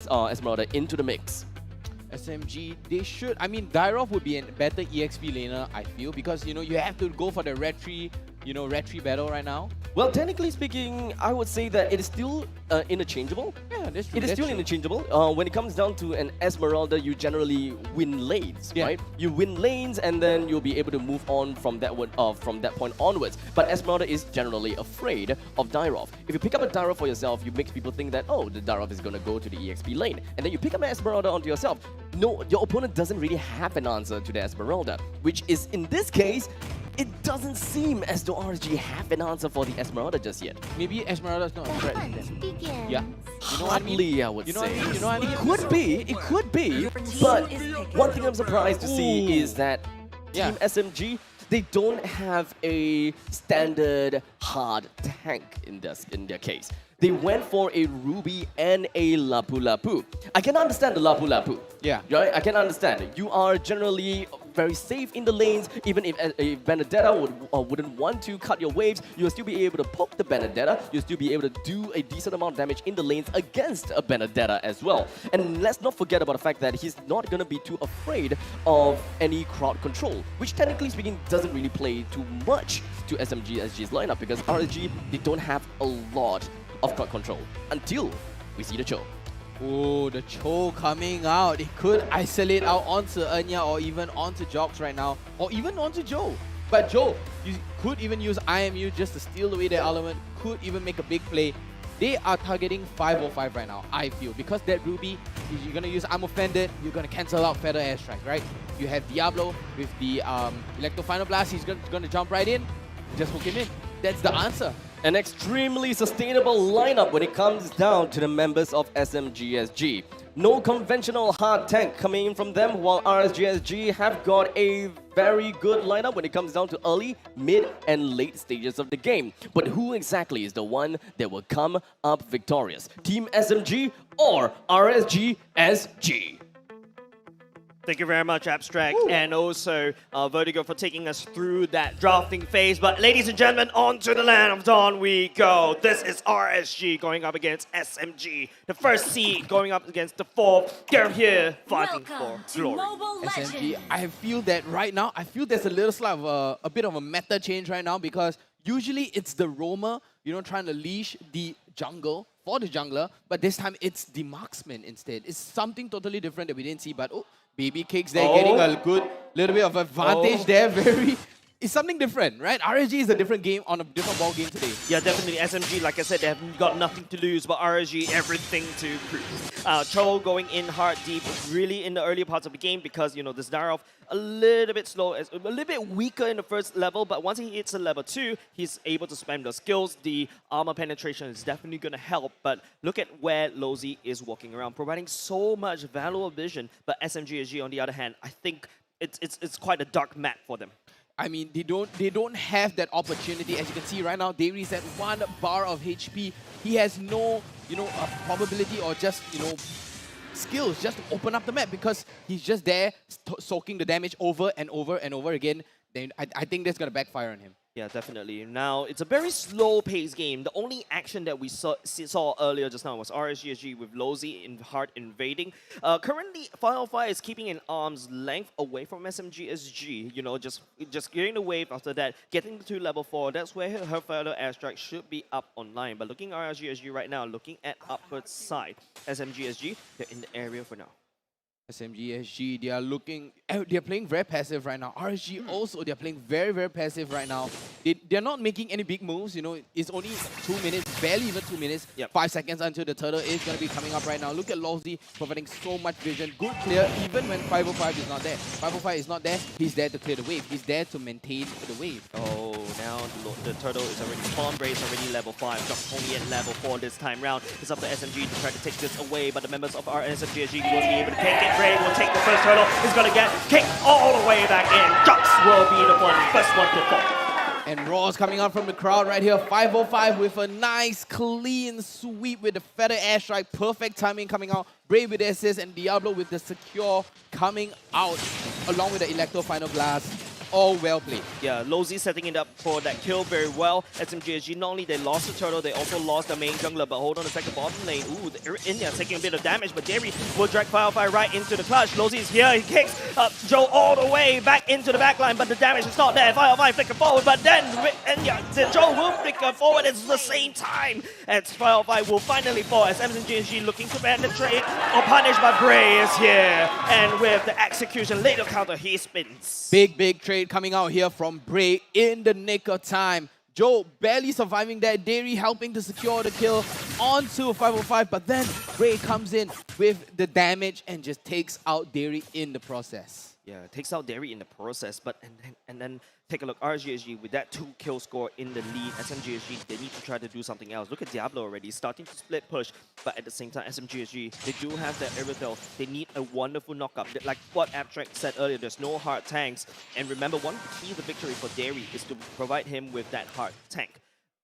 Esmeralda into the mix. SMG, they should. I mean, Dyrov would be a better EXP laner, I feel, because you have to go for the red tree, red tree battle right now. Well, technically speaking, I would say that it is still interchangeable. Yeah, that's true. It is still interchangeable. When it comes down to an Esmeralda, you generally win lanes, right? You win lanes, and then you'll be able to move on from that point onwards. But Esmeralda is generally afraid of Dyrov. If you pick up a Dyrov for yourself, you make people think that, oh, the Dyrov is going to go to the EXP lane, and then you pick up an Esmeralda onto yourself. No, your opponent doesn't really have an answer to the Esmeralda, which is, in this case, it doesn't seem as though RSG have an answer for the Esmeralda just yet. Maybe Esmeralda's not a threat to them. Yeah. You know what I mean? I would say. You know what I mean? It could be. But one thing I'm surprised to see is that Team SMG, they don't have a standard hard tank in their case. They went for a Ruby and a Lapu Lapu. I can understand the Lapu Lapu. Yeah. Right? I can understand it. You are generally very safe in the lanes. Even if Benedetta wouldn't want to cut your waves, you'll still be able to poke the Benedetta. You'll still be able to do a decent amount of damage in the lanes against a Benedetta as well. And let's not forget about the fact that he's not going to be too afraid of any crowd control, which technically speaking doesn't really play too much to SMG/SG's lineup, because RSG, they don't have a lot of crowd control until we see the Cho. Oh, the Cho coming out. It could isolate out onto Enya or even onto Jox right now, or even onto Joe. But Joe, you could even use IMU just to steal away their element, could even make a big play. They are targeting 505 right now, I feel, because that Ruby, you're going to use I'm Offended, you're going to cancel out Feather Airstrike, right? You have Diablo with the Electro Final Blast, he's going to jump right in, just hook him in. That's the answer. An extremely sustainable lineup when it comes down to the members of SMG/SG. No conventional hard tank coming in from them, while RSG/SG have got a very good lineup when it comes down to early, mid, and late stages of the game. But who exactly is the one that will come up victorious? Team SMG or RSG/SG? Thank you very much, Abstract, and also Vertigo for taking us through that drafting phase. But ladies and gentlemen, on to the land of dawn we go. This is RSG going up against SMG. The first seed going up against the fourth. They're here fighting for glory. SMG, I feel that right now, I feel there's a little slight of a bit of a meta change right now, because usually it's the roamer, trying to leash the jungle for the jungler, but this time it's the marksman instead. It's something totally different that we didn't see, but Baby Cakes there getting a good little bit of advantage there. It's something different, right? RSG is a different game on a different ball game today. Yeah, definitely. SMG, like I said, they have got nothing to lose, but RSG, everything to prove. Cho going in hard deep, really in the earlier parts of the game, because, this Dyrov a little bit slow, a little bit weaker in the first level, but once he hits a level 2, he's able to spam the skills. The armor penetration is definitely going to help, but look at where Lozi is walking around, providing so much valuable vision, but SMG/SG, on the other hand, I think it's quite a dark map for them. I mean, they don't have that opportunity. As you can see right now, Dairy is at 1 bar of HP. He has no, probability or just, skills just to open up the map, because he's just there soaking the damage over and over and over again. Then I think that's going to backfire on him. Yeah, definitely. Now, it's a very slow-paced game. The only action that we saw earlier just now was RSG/SG with Lozi in hard invading. Currently, Firefly is keeping an arm's length away from SMG/SG. Just getting the wave after that, getting to level 4. That's where her fellow airstrike should be up online. But looking at RSG/SG right now, looking at upward side, SMG/SG, they're in the area for now. SMG/SG, they're playing very passive right now. RSG also, they're playing very, very passive right now. They're not making any big moves, it's only 2 minutes, barely even 2 minutes, 5 seconds until the turtle is going to be coming up right now. Look at Lozi providing so much vision, good clear, even when 505 is not there. 505 is not there, he's there to clear the wave, he's there to maintain the wave. Oh, now the turtle is already spawn raised, already level 5, just only at level 4 this time round. It's up to SMG to try to take this away, but the members of our SMG/SG won't be able to take it. Ray will take the first turtle. He's going to get kicked all the way back in. Jox will be the first one to fall. And Raw's coming out from the crowd right here. 505 with a nice clean sweep with the Feather Airstrike. Perfect timing coming out. Brave with the assist, and Diablo with the secure coming out along with the Electro Final Blast. all well played. Yeah, Lozy setting it up for that kill very well. SMGSG, not only they lost the turtle, they also lost the main jungler, but hold on a second, bottom lane. Ooh, they're in there taking a bit of damage, but Derry will drag Firefly right into the clutch. Lozy is here, he kicks Joe all the way back into the backline, but the damage is not there. Firefly flicker forward, but then Joe will flicker forward at the same time, as Firefly will finally fall, as SMGSG looking to penetrate or punish, but Bray is here, and with the execution later counter, he spins. Big trade coming out here from Bray in the nick of time. Joe barely surviving that, Derry helping to secure the kill onto 505, but then Bray comes in with the damage and just takes out Derry in the process. Yeah, takes out Derry in the process, but and then take a look, RSG with that 2-kill score in the lead, SMGSG, they need to try to do something else. Look at Diablo already, starting to split push, but at the same time, SMGSG, they do have that Aerodel. They need a wonderful knockup. Like what Abstract said earlier, there's no hard tanks. And remember, one key to the victory for Derry is to provide him with that hard tank.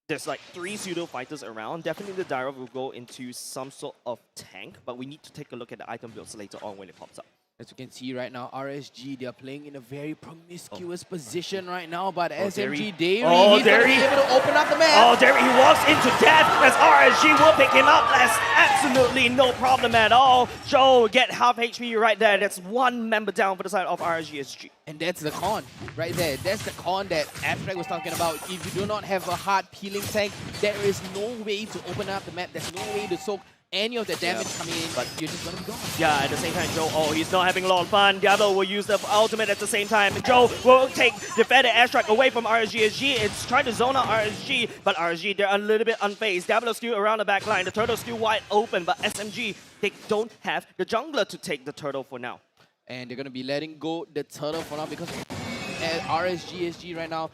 There's like 3 pseudo fighters around. Definitely the Dyrov will go into some sort of tank, but we need to take a look at the item builds later on when it pops up. As you can see right now, RSG, they are playing in a very promiscuous position right now, but SMG Derry, he's going to be able to open up the map. Oh, Derry, he walks into death as RSG will pick him up. That's absolutely no problem at all. Joe get half HP right there. That's 1 member down for the side of RSGSG. And that's the con right there. That's the con that Abstract was talking about. If you do not have a hard peeling tank, there is no way to open up the map. There's no way to soak any of the damage coming in, but you're just gonna be gone. Yeah, at the same time, Joe, he's not having a lot of fun. Diablo will use the ultimate at the same time. Joe will take the feather airstrike away from RSGSG. It's trying to zone out RSG, but RSG, they're a little bit unfazed. Diablo still around the back line. The turtle's still wide open, but SMG, they don't have the jungler to take the turtle for now. And they're gonna be letting go the turtle for now because at RSGSG right now,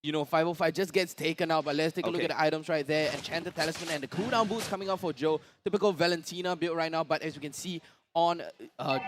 you know, 505 just gets taken out, but let's take a look at the items right there. Enchanted Talisman and the cooldown boost coming out for Joe. Typical Valentina build right now, but as you can see on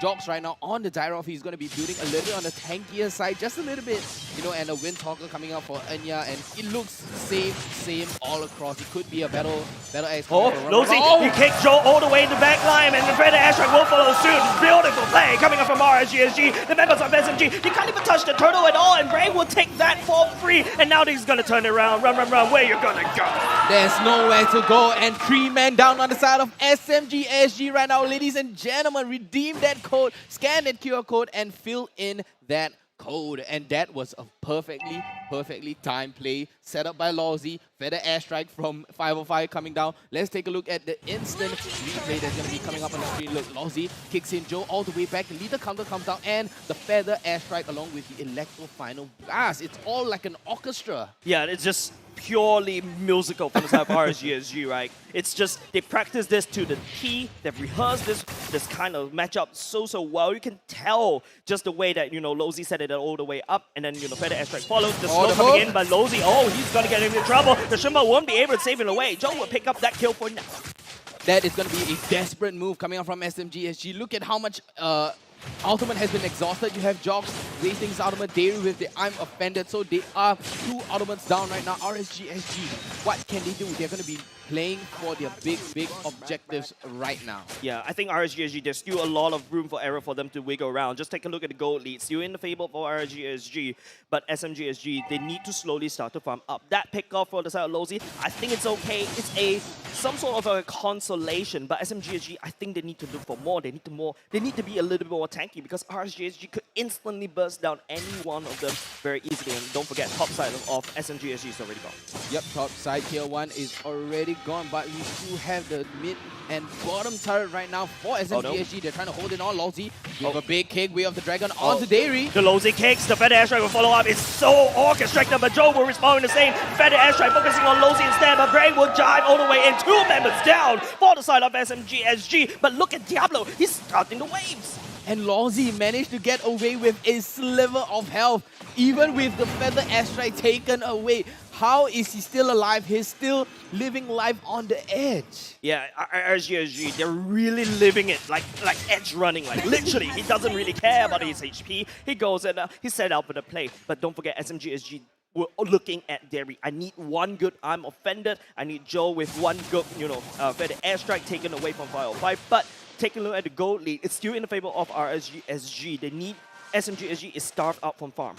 Jox right now, on the Dyrov, he's going to be building a little bit on the tankier side, just a little bit, you know, and a Wind Talker coming out for Anya, and it looks same all across. It could be a battle X. Lozy, he kicked Joe all the way in the back line, and the Feather Airstrike will follow suit. Beautiful play coming up from RSGSG. The members of SMG, they can't even touch the turtle at all, and Bray will take that for free, and now he's going to turn it around. Run, where you going to go? There's nowhere to go, and 3 men down on the side of SMGSG right now, ladies and gentlemen. Redeem that code, scan that QR code, and fill in that code. And that was a perfectly timed play set up by Lozy. Feather airstrike from 505 coming down. Let's take a look at the instant replay that's going to be coming up on the screen. Look, Lozy kicks in Joe all the way back. The leader counter comes down, and the feather airstrike along with the electro final blast. It's all like an orchestra. Yeah, it's just purely musical from the side of RSGSG, right? It's just, they practice this to the T, they've rehearsed this kind of matchup so well. You can tell just the way that, you know, Lozy set it all the way up, and then, you know, Feather Airstrike follows, the slow coming in, but Lozy, he's gonna get into trouble. The Shimba won't be able to save it away. Joe will pick up that kill for now. That is gonna be a desperate move coming out from SMGSG. Look at how much ultimate has been exhausted. You have Jox wasting his ultimate, Derry with the I'm offended. So they are 2 ultimates down right now. RSGSG, what can they do? They're going to be playing for their big objectives right now. Yeah, I think RSGSG, there's still a lot of room for error for them to wiggle around. Just take a look at the gold lead. Still in the favor for RSGSG, but SMGSG, they need to slowly start to farm up. That pick off for the side of Lozy, I think it's okay. It's some sort of a consolation, but SMGSG, I think they need to look for more. They need to be a little bit more tanky, because RSGSG could instantly burst down any one of them very easily. And don't forget, top side of SMGSG is already gone. Yep, top side tier 1 is already gone, but we still have the mid and bottom turret right now for SMGSG. They're trying to hold it on. Lozy with a big kick, Way of the Dragon onto Derry. The Lozy kicks, the Feather Airstrike will follow up. It's so orchestrated, but Joe will respond in the same. Feather Airstrike focusing on Lozy instead, but Bray will jive all the way in. 2 members down for the side of SMGSG. But look at Diablo, he's starting the waves. And Lozy managed to get away with a sliver of health, even with the Feather Airstrike taken away. How is he still alive? He's still living life on the edge. Yeah, RSGSG, they're really living it, like edge running, like literally. He doesn't really care about his HP. He goes and he set out for the play. But don't forget, SMGSG, we're looking at Derry. I need one good I'm offended. I need Joe with one good, you know, Feather Airstrike taken away from 505. But take a look at the gold lead. It's still in the favor of RSGSG. They need, SMGSG is starved out from farm.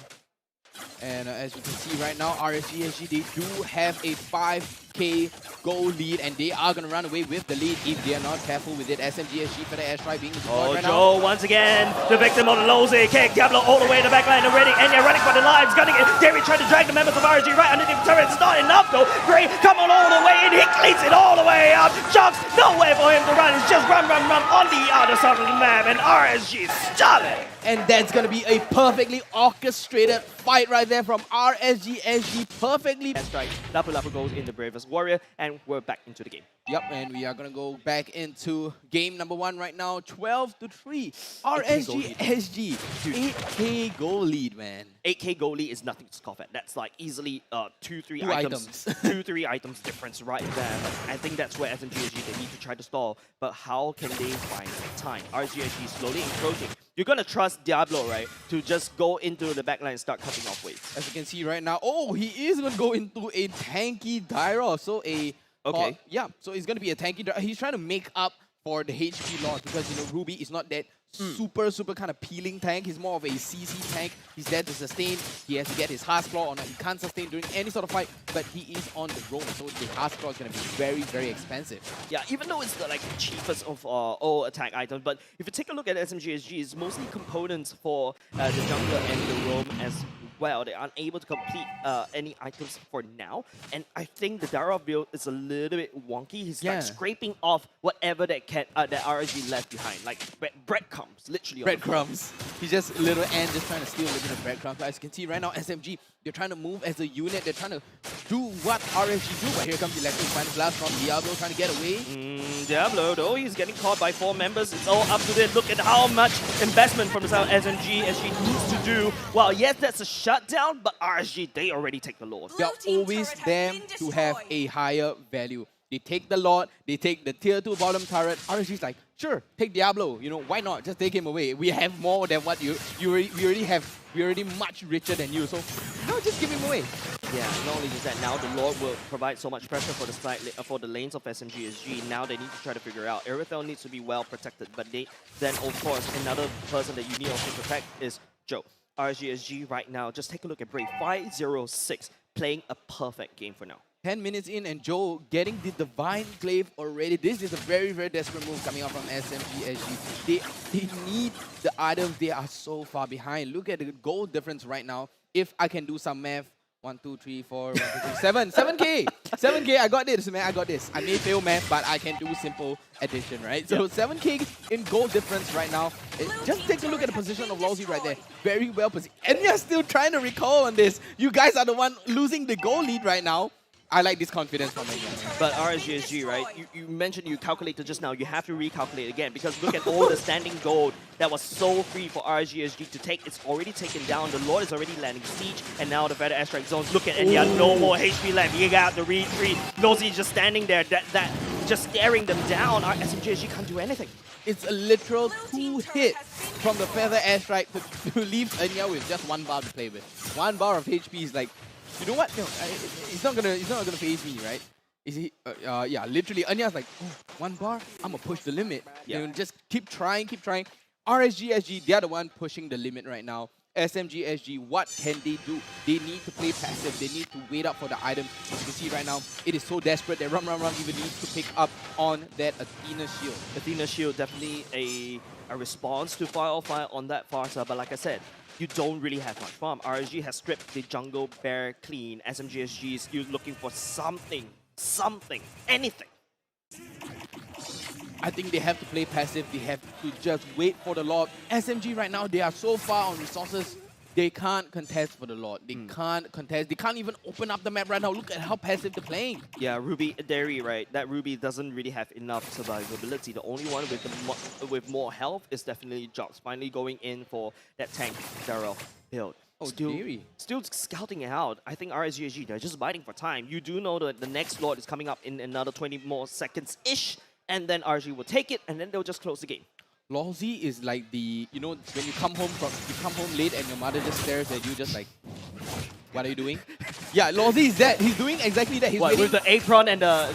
And as you can see right now, RSG, they do have a 5k goal lead, and they are going to run away with the lead if they are not careful with it. SMG, for the airstrike being deployed right now. Joe, once again, the victim of the low Z kick. Diablo all the way to the backline already, and they're running for the lives. Gunning it. Gary trying to drag the members of RSG right underneath the turret. It's not enough though. Gray coming all the way in. He cleans it all the way up. Jocks, nowhere for him to run. It's just run on the other side of the map, and RSG stalling. And that's going to be a perfectly orchestrated fight right there from RSG. Perfectly. Airstrike. Lapu Lapu goes in the Bravest Warrior, and we're back into the game. Yep, and we are going to go back into game number 1 right now. 12-3. RSG, 8k goal lead, man. 8k goal lead is nothing to scoff at. That's like easily 2-3 Two items. 2-3 items difference right there. But I think that's where SMG they need to try to stall. But how can they find time? RSG slowly encroaching. You're going to trust Diablo, right, to just go into the backline and start cutting off waves. As you can see right now, oh, he is going to go into a tanky Dyro. So Okay. Yeah, so it's going to be a tanky Dyro. He's trying to make up for the HP loss because, you know, Ruby is not that super kind of peeling tank. He's more of a CC tank. He's there to sustain. He has to get his Hearth Claw on. He can't sustain during any sort of fight, but he is on the roam. So the Hearth Claw is going to be very, very expensive. Yeah, even though it's the like cheapest of all attack items, but if you take a look at SMG, it's mostly components for the jungler and the roam as well. They aren't able to complete any items for now, and I think the Dara build is a little bit wonky. He's like scraping off whatever that RSG left behind, like breadcrumbs, literally. Breadcrumbs. He's just a little ant just trying to steal a little bit of breadcrumbs. As you can see right now, SMG, they're trying to move as a unit. They're trying to do what RSG do, but here comes the Electric Final Blast from Diablo trying to get away. Diablo, though, he's getting caught by 4 members. It's all up to them. Look at how much investment from the side of SMG as she needs to do. Well, yes, that's a shutdown, but RSG, they already take the Lord. They're always there to have a higher value. They take the Lord, they take the tier 2 bottom turret. RSG's like, sure, take Diablo. You know, why not? Just take him away. We have more than what we already have. We're already much richer than you. So, no, just give him away. Yeah, not only just that, now the Lord will provide so much pressure for the lanes of SMG. Now they need to try to figure out. Aerithel needs to be well protected, but then of course another person that you need also to protect is Joe. RSG right now, just take a look at Brave. 5-0-6, playing a perfect game for now. 10 minutes in and Joe getting the Divine Glaive already. This is a very, very desperate move coming out from SMG. They need the items. They are so far behind. Look at the goal difference right now. If I can do some math, 1, 2, 3, 4, 1, 2, 3, 7. 7k! 7k, I got this, man. I got this. I may fail math, but I can do simple addition, right? So 7k in goal difference right now. Just take a look at the position of Lawsy right there. Very well positioned. And you're still trying to recall on this. You guys are the one losing the goal lead right now. I like this confidence from Enya. But RSG, right? You mentioned you calculated just now. You have to recalculate again because look at all the standing gold that was so free for RSG to take. It's already taken down. The Lord is already landing siege, and now the better airstrike zones. Look at Enya, no more HP left. He got the retreat. Nosy just standing there, that just staring them down. SMG can't do anything. It's a literal 2 hit from the feather airstrike to leave Enya with just 1 bar to play with. 1 bar of HP is like, you know what? No, it's not gonna phase me, right? Is he? Yeah, literally, Anya's like, oh, 1 bar. I'm gonna push the limit. Yeah. You know, just keep trying. RSG, they're the one pushing the limit right now. SMG, what can they do? They need to play passive. They need to wait up for the items. As you can see right now, it is so desperate that Run even needs to pick up on that Athena shield. Athena shield definitely a response to fire on that far side, but like I said, you don't really have much farm. RSG has stripped the jungle bare clean. SMG is still looking for something, anything. I think they have to play passive. They have to just wait for the Lord. SMG right now, they are so far on resources. They can't contest for the Lord. They can't contest. They can't even open up the map right now. Look at how passive they're playing. Yeah, Ruby, Derry, right? That Ruby doesn't really have enough survivability. The only one with more health is definitely Jox. Finally going in for that tank Daryl build. Oh, still scouting it out. I think RSG, they're just biting for time. You do know that the next Lord is coming up in another 20 more seconds-ish, and then RSG will take it, and then they'll just close the game. Lawsy is like the, you know, when you come home late and your mother just stares at you just like, what are you doing? Yeah, Lawsy is that. He's doing exactly that. He's what, with the apron and the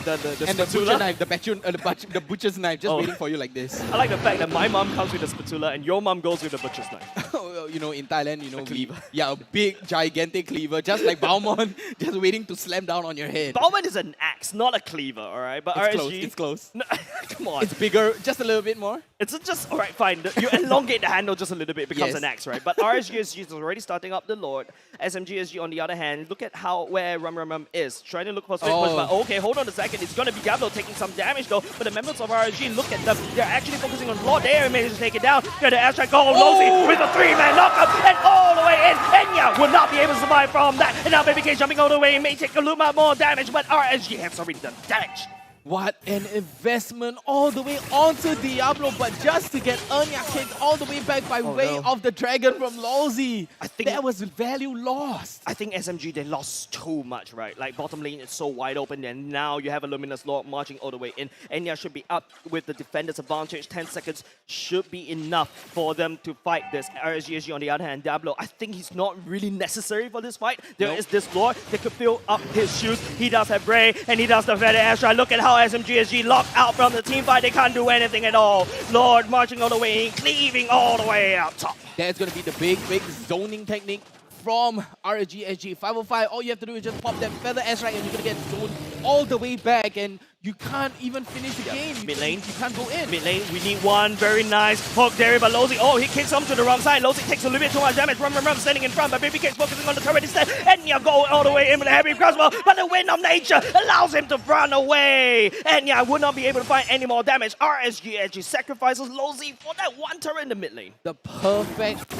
butcher knife, the butcher's knife, just waiting for you like this. I like the fact that my mom comes with a spatula and your mom goes with the butcher's knife. you know, in Thailand, you know, cleaver. yeah, a big, gigantic cleaver, just like Baumon, just waiting to slam down on your head. Bowman is an axe, not a cleaver, all right? But It's RSG... close, it's close. No, come on. It's bigger, just a little bit more. It's just, all right, fine. You elongate the handle just a little bit, it becomes Yes. an axe, right? But RSG is already starting up the Lord. SMG on the other hand, look at where Rum is. Trying to look for split push, but okay, hold on a second. It's going to be Diablo taking some damage though. But the members of RSG, look at them. They're actually focusing on Lord. They managed to take it down. Got the airstrike go. Lozi with a 3-man knockup and all the way in. Enya will not be able to survive from that. And now Baby K jumping all the way and may take a little bit more damage, but RSG has already done damage. What an investment all the way onto Diablo, but just to get Enya kicked all the way back by way of the dragon from Lawsy. I think that was value lost. I think SMG, they lost too much, right? Like, bottom lane is so wide open, and now you have a Luminous Lord marching all the way in. Enya should be up with the defender's advantage. 10 seconds should be enough for them to fight this. RSG on the other hand, Diablo, I think he's not really necessary for this fight. There is this Lord that could fill up his shoes. He does have Bray, and he does the Feather Astra. Look at how SMG locked out from the team fight. They can't do anything at all. Lord marching all the way in, cleaving all the way out top. That's going to be the big zoning technique from RSG. 505, all you have to do is just pop that Feather S-Rank and you're going to get zoned all the way back and you can't even finish the game. Mid lane. You can't go in. Mid lane, we need one very nice hook there, but Lozi, oh, he kicks him to the wrong side. Lozi takes a little bit too much damage. Rum standing in front, but Baby K's focusing on the turret instead. Enya go all the way in with a heavy crossbow, but the wind of nature allows him to run away. Enya would not be able to find any more damage. RSG sacrifices Lozi for that one turret in the mid lane. The perfect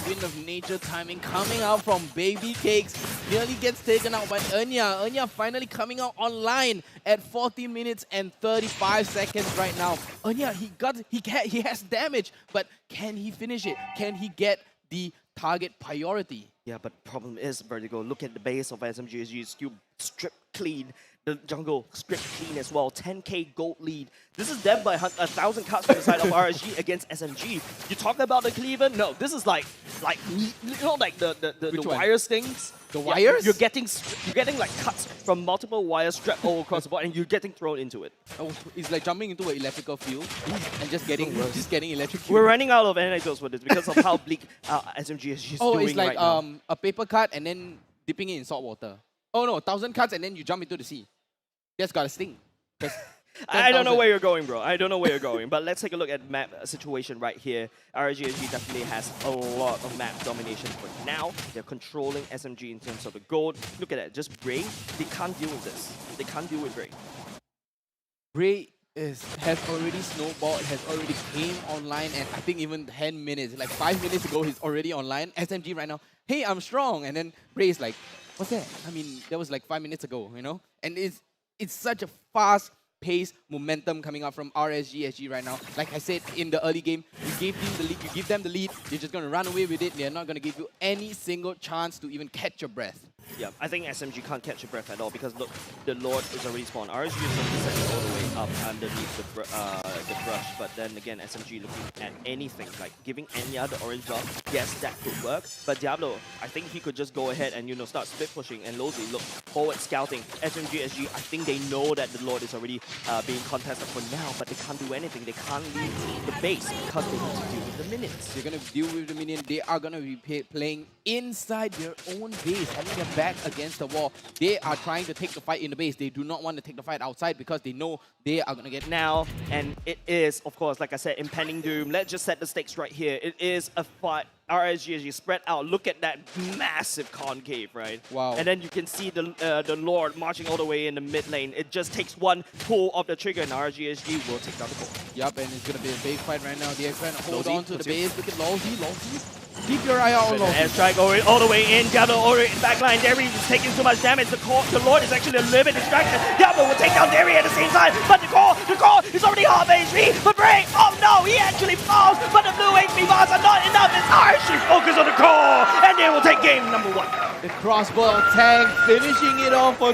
wind of nature timing coming out from Baby Cakes. Nearly gets taken out by Enya. Enya finally coming out online at 40 minutes and 35 seconds right now. Enya, he has damage, but can he finish it? Can he get the target priority? Yeah, but problem is, Vertigo, look at the base of SMG. Still stripped clean. The jungle stripped clean as well. 10k gold lead. This is them by 1,000 cuts from the side of RSG against SMG. You talk about the cleaver? No, this is like you know, like the wires things. The wires? You're getting like cuts from multiple wires strapped all across the board, and you're getting thrown into it. Oh, it's like jumping into an electrical field and just getting electrocuted. We're running out of anecdotes for this because of how bleak SMG is doing it's like right now. a paper cut and then dipping it in salt water. Oh no, 1,000 cuts and then you jump into the sea. That's got a sting. I don't know where you're going, bro. I don't know where you're going. But let's take a look at map situation right here. RSG definitely has a lot of map domination for now. They're controlling SMG in terms of the gold. Look at that. Just Bray, they can't deal with this. They can't deal with Bray. Bray has already snowballed, has already came online, and I think even 10 minutes, like 5 minutes ago, he's already online. SMG right now, hey, I'm strong. And then Bray is like, what's that? I mean, that was like 5 minutes ago, you know? And it's such a fast-paced momentum coming out from RSG right now. Like I said in the early game, you give them the lead, you're just going to run away with it. They're not going to give you any single chance to even catch your breath. Yeah, I think SMG can't catch your breath at all because look, the Lord is already spawned. RSG is already set all the way up underneath the brush, but then again, SMG looking at anything, like giving Enya the orange buff. Yes, that could work, but Diablo, I think he could just go ahead and, you know, start split pushing, and Lozi look forward scouting. SMG, I think they know that the Lord is already being contested for now, but they can't do anything. They can't leave the base because they need to deal with the minions. They're going to deal with the minion. They are going to be playing inside their own base, having their back against the wall. They are trying to take the fight in the base. They do not want to take the fight outside because they know they are going to get now, and it is, of course, like I said, impending doom. Let's just set the stakes right here. It is a fight. RSG spread out. Look at that massive concave, right? Wow. And then you can see the Lord marching all the way in the mid lane. It just takes one pull of the trigger, and RSG will take down the ball. Yup, and it's going to be a big fight right now. They're trying to hold on to the base. Look at Lawsy. Keep your eye out on Lawsy. Airstrike all the way in. Diablo already in backline. Derry is taking too much damage. The Lord is actually a little bit distracted. Diablo will take down Derry at the same time, but the core is already half HP. But Bray, oh no, he actually falls, but the blue HP bars are not enough. It's RSG focus on the core, and they will take game number 1. The crossbow attack, finishing it off for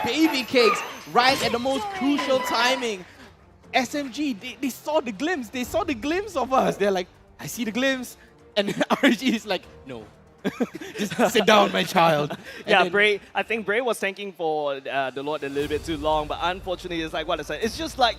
Baby Cakes right at the most crucial timing. SMG, they saw the glimpse. They saw the glimpse of us. They're like, I see the glimpse. And RSG is like, no. Just sit down, my child. Yeah, Bray, I think Bray was thanking for the Lord a little bit too long, but unfortunately, it's like what I said. It's just like...